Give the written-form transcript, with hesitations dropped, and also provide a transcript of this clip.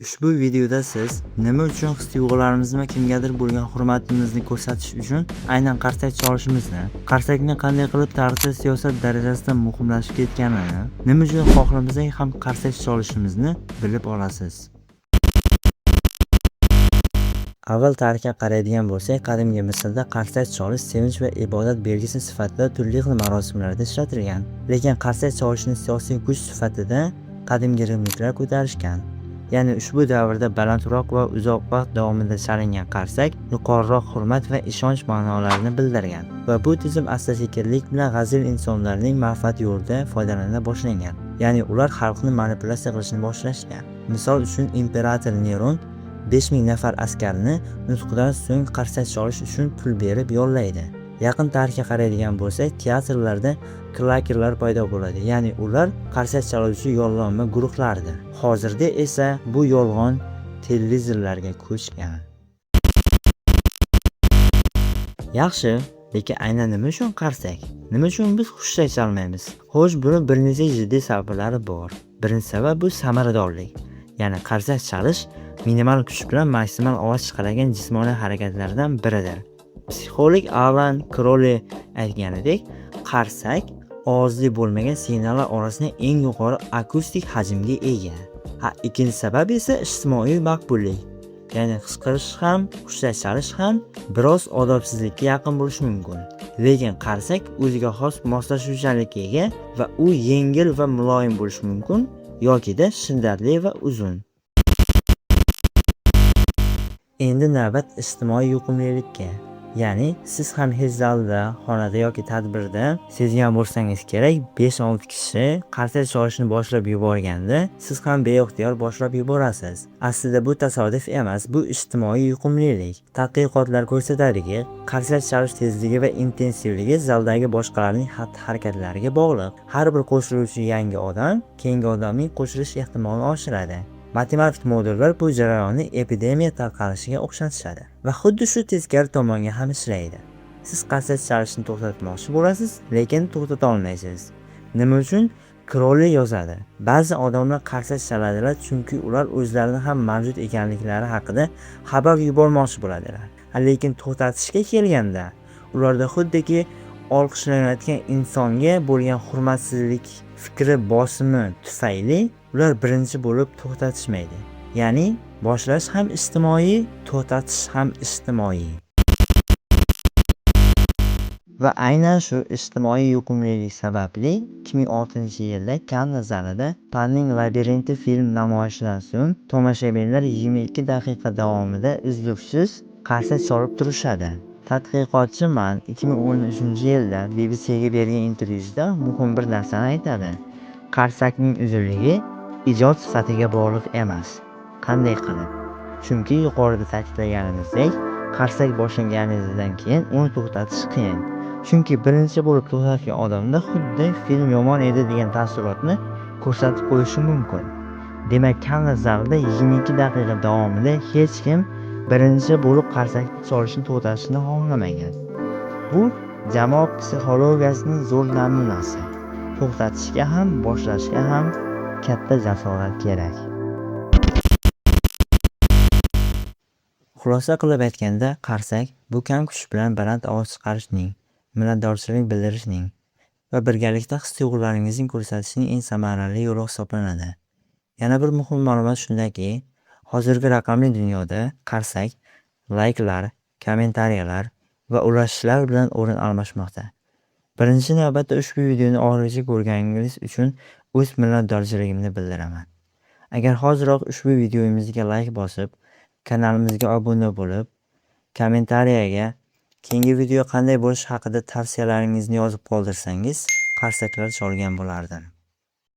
Ushbu videoda siz nima uchun his-tuyg'ularimizni va kimgadir bo'lgan hurmatimizni ko'rsatish uchun aynan qarsak chalishimizni, qarsakni qanday qilib tarixda siyosat darajasida muhimlashib ketganini, nima uchun xohlamasak ham qarsak chalishimizni bilib olasiz. Avval tarixga qaraydigan bo'lsak, qadimgi Misrda qarsak chalish sevinch va ibodat belgisi sifatida turli xil marosimlarda ishlatilgan. Lekin qarsak chalishni siyosiy kuch sifatida qadimgi rimliklar ko'tarishgan. Ya'ni ushbu davrda balandroq va uzoq vaqt davomida chalingan qarsak yuqoriroq hurmat va ishonch ma'nolarini bildirgan va bu tizim asta-sekinlik bilan g'azil insonlarning manfaati yo'lida foydalana boshlangan. Ya'ni ular xalqni manipulyatsiya qilishni boshlashgan. Misol uchun imperator Neron 5000 nafar askarni nutqdan so'ng qarsak chalish uchun pul berib yollaydi. Yaqin tarixga qaraydigan bo'lsak, teatrlarda klakerlar paydo bo'ladi. Ya'ni ular qarsak chaluvchi yollanma guruhlardir. Hozirda esa bu yolg'on televizorlarga ko'chgan. Yaxshi, lekin aynan nima uchun qarsak? Nima uchun biz hushtak chalmaymiz? Xo'sh, buni bir necha jiddiy sabablari bor. Birinchi sabab bu samaradorlik. Ya'ni qarsak chalish minimal kuch bilan maksimal ovoz chiqaradigan jismoniy harakatlardan biridir. Psixolog Alan Crowley aytganidek, qarsak ovozli bo'lmagan signallar orasida eng yuqori akustik hajmga ega. Ikkinchi sabab esa ijtimoiy maqbullik. Ya'ni qichqirish ham, hushtak chalish ham biroz odobsizlikka yaqin bo'lishi mumkin. Lekin qarsak o'ziga xos moslashuvchanlikka ega va u yengil va muloyim bo'lishi mumkin yoki-da shiddatli va uzun. Endi navbat ijtimoiy yuqumlilikka. Ya'ni siz ham hech zalda, xonada yoki tadbirda sezgan bo'lsangiz kerak, 5-6 kishi qarsak chalishni boshlab yuborganda, siz ham beixtiyor boshlab yuborasiz. Aslida bu tasodif emas, bu ijtimoiy yuqumlilik. Tadqiqotlar ko'rsatadiki, qarsak chalish tezligi va intensivligi zaldagi boshqalarning xatti-harakatlariga bog'liq. Har bir qo'shiluvchi yangi odam keyingi odamning qo'shilish ehtimolini oshiradi. Matematik modellar bu jarayonni epidemiya tarqalishiga o'xshatishadi va xuddi shu teskari tomonga ham ishlaydi. Siz qarsak chalishni to'xtatmoqchi bo'lasiz, lekin to'xtata olmaysiz. Nima uchun? Crowley yozadi. Ba'zi odamlar qarsak chaladilar chunki ular o'zlarini ham mavjud ekanliklari haqida xabar yubormoqchi bo'ladilar. Lekin to'xtatishga kelganda ularda xuddiki olqishlanayotgan insonga bo'lgan hurmatsizlik fikri bosimi tufayli ular birinchi bo'lib to'xtatishmaydi. Ya'ni boshlash ham ijtimoiy, to'xtatish ham ijtimoiy. Va aynan shu ijtimoiy yuqumlilik sababli 2006-yilda Cannes zalida Panning labirinti film namoyishidan so'ng tomoshabinlar 22 daqiqa davomida uzluksiz qarsak chalib turishadi. Tadqiqotchi Man 2013-yilda BBCga bergan intervyusida muhim bir narsani aytadi. Qarsakning uzunligi ijod sifatiga bog'liq emas. Qanday qilib? Chunki yuqorida ta'kidlaganimizdek, qarsak boshlanganingizdan keyin uni to'xtatish qiyin. Chunki birinchi bo'lib to'xtatgan odamda xuddi film yomon edi degan taassurotni ko'rsatib qo'yishi mumkin. Demak, Cannes zalida 22 daqiqa davomida hech kim birinchi bo'lib qarsak chalishni to'xtatishni xohlamagan. Bu jamoa psixologiyasining zo'r namunasi. To'xtatishga ham, boshlashga ham katta jasorat kerak. Xulosa qilib aytganda, qarsak bu kam kuch bilan baland ovoz chiqarishning, minnatdorchilik bildirishning va birgalikda his-tuyg'ularingizni ko'rsatishning eng samarali yo'li hisoblanadi. Yana bir muhim ma'lumot shundaki, hozirgi raqamli dunyoda qarsak layklar, kommentariyalar va ulashishlar bilan o'rin almashmoqda. Birinchi navbatda ushbu videoni oxirigacha ko'rganingiz uchun o'z minnatdorchiligimni bildiraman. Agar hoziroq ushbu videomizga layk bosib, kanalimizga obuna bo'lib, kommentariyaga keyingi video qanday bo'lishi haqida tavsiyalaringizni yozib qoldirsangiz, qarsaklar chalgan bo'lardim.